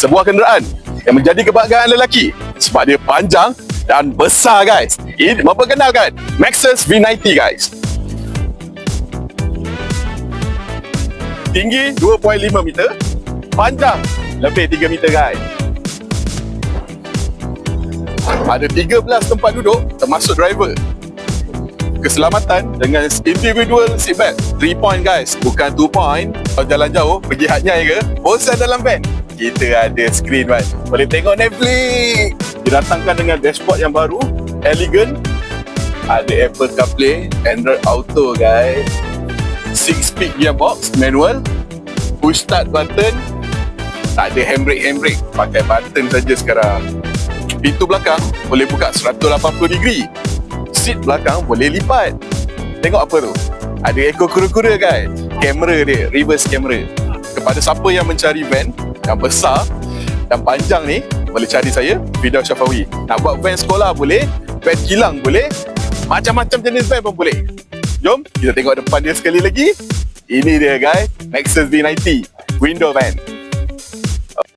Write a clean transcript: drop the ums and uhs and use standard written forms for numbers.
sebuah kenderaan yang menjadi kebanggaan lelaki sebab dia panjang dan besar guys. Ini memperkenalkan Maxus V90 guys. Tinggi 2.5 meter, panjang lebih 3 meter guys. Ada 13 tempat duduk termasuk driver. Keselamatan dengan individual seatbelt 3 point guys, bukan 2 point. Kalau jalan jauh pergi Hatnyai ke, bosan dalam van, kita ada screen guys, boleh tengok Netflix. Didatangkan dengan dashboard yang baru, elegant. Ada Apple CarPlay, Android Auto guys. 6-speed gearbox, manual. Push start button. Tak ada handbrake, pakai button saja sekarang. Pintu belakang boleh buka 180 degree. Seat belakang boleh lipat. Tengok apa tu? Ada echo kura-kura guys. Kamera dia, reverse camera. Kepada siapa yang mencari van yang besar dan panjang ni, boleh cari saya, Firdaus Syafawi. Nak buat van sekolah boleh, van kilang boleh, macam-macam jenis van pun boleh. Jom kita tengok depan dia sekali lagi. Ini dia guys, Maxus V90 window van.